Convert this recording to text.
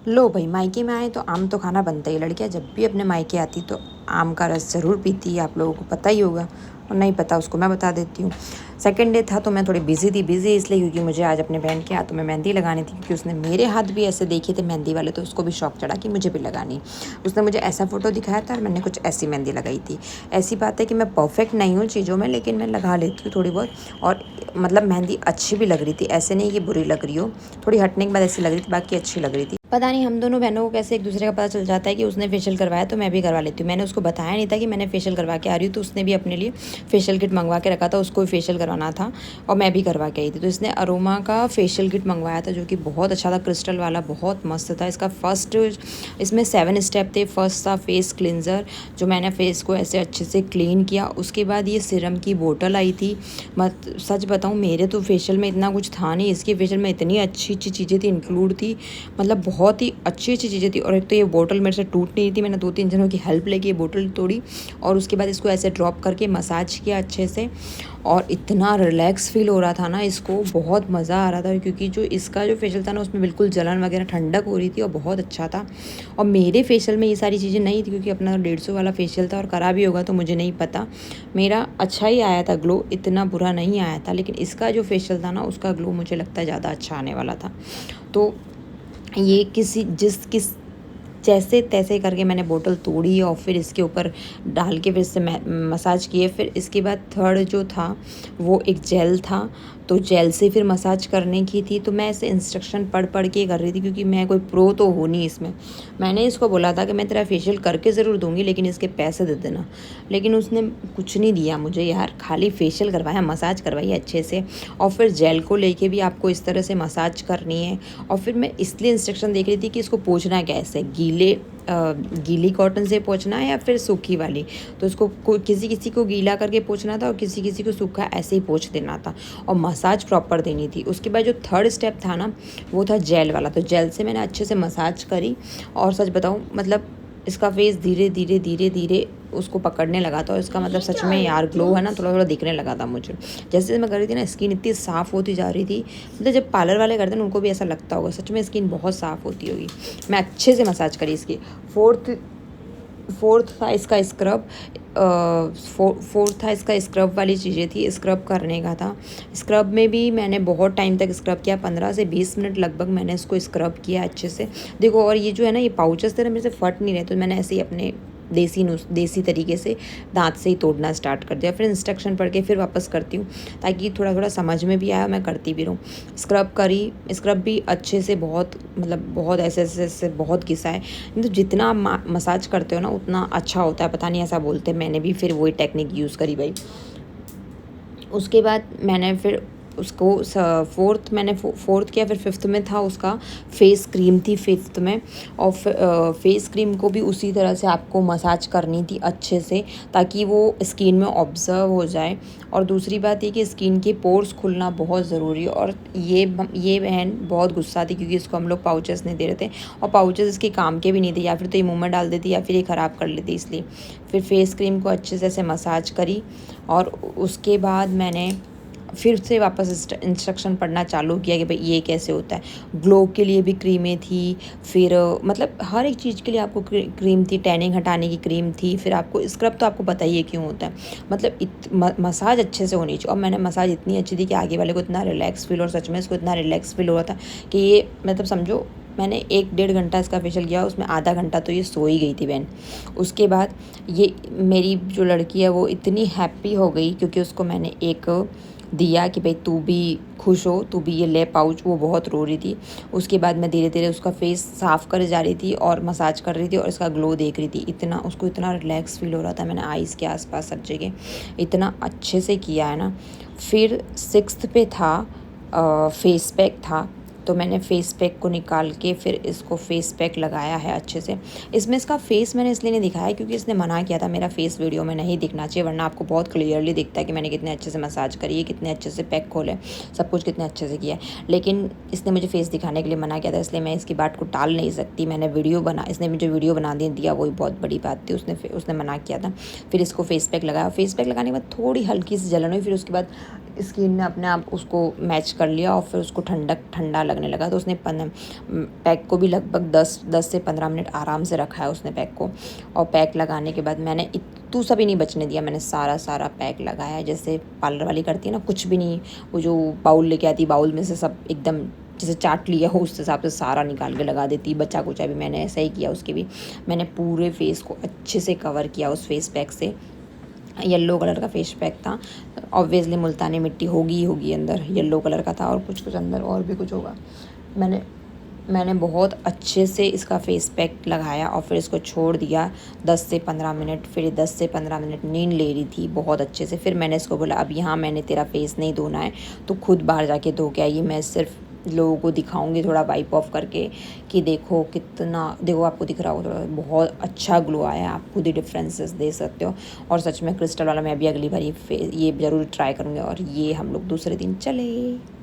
लो भाई, मायके में आए तो आम तो खाना बनता ही। लड़कियां जब भी अपने मायके आती तो आम का रस ज़रूर पीती है, आप लोगों को पता ही होगा। और नहीं पता उसको मैं बता देती हूँ। सेकंड डे था तो मैं थोड़ी बिज़ी थी। बिज़ी इसलिए क्योंकि मुझे आज अपने बहन के हाथों में मेहंदी लगानी थी, क्योंकि उसने मेरे हाथ भी ऐसे देखे थे मेहंदी वाले, तो उसको भी शौक चढ़ा कि मुझे भी लगानी। उसने मुझे ऐसा फ़ोटो दिखाया था और मैंने कुछ ऐसी मेहंदी लगाई थी। ऐसी बात है कि मैं परफेक्ट नहीं हूँ चीज़ों में, लेकिन मैं लगा लेती हूँ थोड़ी बहुत। और मतलब मेहंदी अच्छी भी लग रही थी, ऐसे नहीं कि बुरी लग रही हो। थोड़ी हटने के बाद ऐसी लग रही थी, बाकी अच्छी लग रही थी। पता नहीं हम दोनों बहनों को कैसे एक दूसरे का पता चल जाता है कि उसने फेशियल करवाया तो मैं भी करवा लेती हूँ। मैंने उसको बताया नहीं था कि मैंने फेशियल करवा के आ रही हूँ, तो उसने भी अपने लिए फेशियल किट मंगवा के रखा था, उसको भी फेशियल करवाना था और मैं भी करवा के आई थी। तो इसने अरोमा का फेशियल किट मंगवाया था जो कि बहुत अच्छा था, क्रिस्टल वाला, बहुत मस्त था। इसका फर्स्ट, इसमें 7 स्टेप थे। फर्स्ट था फेस क्लिनज़र, जो मैंने फेस को ऐसे अच्छे से क्लीन किया। उसके बाद ये सिरम की बोतल आई थी। सच बताऊँ, मेरे तो फेशियल में इतना कुछ था नहीं, इसके फेशियल में इतनी अच्छी अच्छी चीज़ें थी, इंक्लूड थी। मतलब बहुत ही अच्छी अच्छी चीज़ें थी। और एक तो ये बोतल मेरे से टूट नहीं थी, मैंने 2-3 जनों की हेल्प लेके ये बोतल तोड़ी और उसके बाद इसको ऐसे ड्रॉप करके मसाज किया अच्छे से। और इतना रिलैक्स फील हो रहा था ना, इसको बहुत मज़ा आ रहा था, क्योंकि जो इसका जो फेशियल था ना उसमें बिल्कुल जलन वगैरह, ठंडक हो रही थी और बहुत अच्छा था। और मेरे फेशियल में ये सारी चीज़ें नहीं थी, क्योंकि अपना 150 वाला फेशियल था और करा भी होगा तो मुझे नहीं पता। मेरा अच्छा ही आया था ग्लो, इतना बुरा नहीं आया था। लेकिन इसका जो फेशियल था ना उसका ग्लो मुझे लगता है ज़्यादा अच्छा आने वाला था। तो ये किस जैसे तैसे करके मैंने बोतल तोड़ी और फिर इसके ऊपर डाल के फिर इससे मसाज किए। फिर इसके बाद थर्ड जो था वो एक जेल था, तो जेल से फिर मसाज करने की थी। तो मैं ऐसे इंस्ट्रक्शन पढ़ पढ़ के कर रही थी, क्योंकि मैं कोई प्रो तो हो नहीं इसमें। मैंने इसको बोला था कि मैं तेरा फेशियल करके ज़रूर दूंगी, लेकिन इसके पैसे दे देना। लेकिन उसने कुछ नहीं दिया मुझे यार, खाली फेशियल करवाया, मसाज करवाई अच्छे से। और फिर जेल को लेके भी आपको इस तरह से मसाज करनी है। और फिर मैं इसलिए इंस्ट्रक्शन देख रही थी कि इसको पोंछना कैसे, गीली कॉटन से पोंछना है या फिर सूखी वाली। तो उसको किसी किसी को गीला करके पोंछना था और किसी किसी को सूखा ऐसे ही पोंछ देना था, और मसाज प्रॉपर देनी थी। उसके बाद जो थर्ड स्टेप था ना वो था जेल वाला। तो जेल से मैंने अच्छे से मसाज करी। और सच बताऊँ, मतलब इसका फेस धीरे धीरे धीरे धीरे उसको पकड़ने लगा था। और इसका मतलब सच में यार ग्लो है ना, थोड़ा थोड़ा दिखने लगा था मुझे। जैसे मैं कर रही थी ना, स्किन इतनी साफ़ होती जा रही थी। मतलब जब पार्लर वाले करते हैं ना उनको भी ऐसा लगता होगा, सच में स्किन बहुत साफ़ होती होगी। मैं अच्छे से मसाज करी इसकी। फोर्थ था इसका स्क्रब। फोर्थ था इसका स्क्रब वाली चीज़ें थी, स्क्रब करने का था। स्क्रब में भी मैंने बहुत टाइम तक स्क्रब किया, 15 से 20 मिनट लगभग मैंने इसको स्क्रब किया अच्छे से। देखो, और ये जो है ना, ये पाउचेस थे मेरे से फट नहीं रहे, तो मैंने ऐसे ही अपने देसी तरीके से दांत से ही तोड़ना स्टार्ट कर दिया। फिर इंस्ट्रक्शन पढ़ के फिर वापस करती हूँ, ताकि थोड़ा थोड़ा समझ में भी आया, मैं करती भी रहूँ। स्क्रब करी, स्क्रब भी अच्छे से, बहुत मतलब बहुत ऐसे ऐसे ऐसे बहुत घिसा है। मतलब जितना मसाज करते हो ना उतना अच्छा होता है, पता नहीं ऐसा बोलते हैं। मैंने भी फिर वही टेक्निक यूज़ करी भाई। उसके बाद मैंने फिर उसको फोर्थ किया। फिर फिफ्थ में था उसका फेस क्रीम थी, फिफ्थ में। और फेस क्रीम को भी उसी तरह से आपको मसाज करनी थी अच्छे से, ताकि वो स्किन में ऑब्जर्व हो जाए। और दूसरी बात ये कि स्किन के पोर्स खुलना बहुत ज़रूरी है। और ये बहन बहुत गुस्सा थी, क्योंकि इसको हम लोग पाउचेस नहीं दे रहे थे, और पाउचेस इसके काम के भी नहीं थे, या फिर तो ये मुँह में डाल देती या फिर ये ख़राब कर लेती, इसलिए। फिर फेस क्रीम को अच्छे से ऐसे मसाज करी। और उसके बाद मैंने फिर से वापस इंस्ट्रक्शन पढ़ना चालू किया कि भाई ये कैसे होता है। ग्लो के लिए भी क्रीमें थी, फिर मतलब हर एक चीज़ के लिए आपको क्रीम थी। टैनिंग हटाने की क्रीम थी। फिर आपको स्क्रब तो आपको पता ही है क्यों होता है, मतलब मसाज अच्छे से होनी चाहिए। और मैंने मसाज इतनी अच्छी थी कि आगे वाले को इतना रिलैक्स फील, और सच में इसको इतना रिलैक्स फील हो रहा था कि ये मतलब समझो मैंने 1-1.5 घंटा इसका फेशियल किया, उसमें आधा घंटा तो ये सो ही गई थी बहन। उसके बाद ये मेरी जो लड़की है वो इतनी हैप्पी हो गई, क्योंकि उसको मैंने एक दिया कि भाई तू भी खुश हो, तू भी ये ले पाउच। वो बहुत रो रही थी। उसके बाद मैं धीरे धीरे उसका फेस साफ़ कर जा रही थी और मसाज कर रही थी और इसका ग्लो देख रही थी। इतना उसको इतना रिलैक्स फील हो रहा था। मैंने आइज़ के आसपास सब जगह इतना अच्छे से किया है ना। फिर सिक्स्थ पे था फेस पैक था। तो मैंने फेस पैक को निकाल के फिर इसको फेस पैक लगाया है अच्छे से। इसमें इसका फेस मैंने इसलिए नहीं दिखाया क्योंकि इसने मना किया था मेरा फेस वीडियो में नहीं दिखना चाहिए, वरना आपको बहुत क्लियरली दिखता है कि मैंने कितने अच्छे से मसाज करी है, कितने अच्छे से पैक खोले, सब कुछ कितने अच्छे से किया है। लेकिन इसने मुझे फेस दिखाने के लिए मना किया था, इसलिए मैं इसकी बात को टाल नहीं सकती। मैंने इसने मुझे वीडियो बना दिया, वही बहुत बड़ी बात थी। उसने मना किया था। फिर इसको फेस पैक लगाया। फेस पैक लगाने के बाद थोड़ी हल्की सी जलन हुई। फिर उसके बाद स्किन ने अपने आप उसको मैच कर लिया और फिर उसको ठंडा लगने लगा। तो उसने पैक को भी लगभग 10 से 15 मिनट आराम से रखा है उसने पैक को। और पैक लगाने के बाद मैंने इतू सा भी नहीं बचने दिया, मैंने सारा पैक लगाया जैसे पार्लर वाली करती है ना, कुछ भी नहीं, वो जो बाउल लेके आती, बाउल में से सब एकदम जैसे चाट लिया हो उस हिसाब से सारा निकाल के लगा देती। बचा कुचा भी मैंने ऐसा ही किया उसके भी। मैंने पूरे फेस को अच्छे से कवर किया उस फेस पैक से। येलो कलर का फेस पैक था, ऑब्वियसली मुल्तानी मिट्टी होगी अंदर, येलो कलर का था और कुछ अंदर और भी कुछ होगा। मैंने बहुत अच्छे से इसका फेस पैक लगाया और फिर इसको छोड़ दिया 10 से 15 मिनट। फिर 10 से 15 मिनट नींद ले रही थी बहुत अच्छे से। फिर मैंने इसको बोला अब यहाँ मैंने तेरा फेस नहीं धोना है, तो खुद बाहर जाके धो के आइए, मैं सिर्फ लोगों को दिखाऊंगी थोड़ा वाइप ऑफ करके कि देखो कितना, देखो आपको दिख रहा होगा थोड़ा, बहुत अच्छा ग्लो आया, आप खुद ही डिफरेंसेस दे सकते हो। और सच में क्रिस्टल वाला मैं अभी अगली बार ये ज़रूर ट्राई करूँगी। और ये हम लोग दूसरे दिन चले।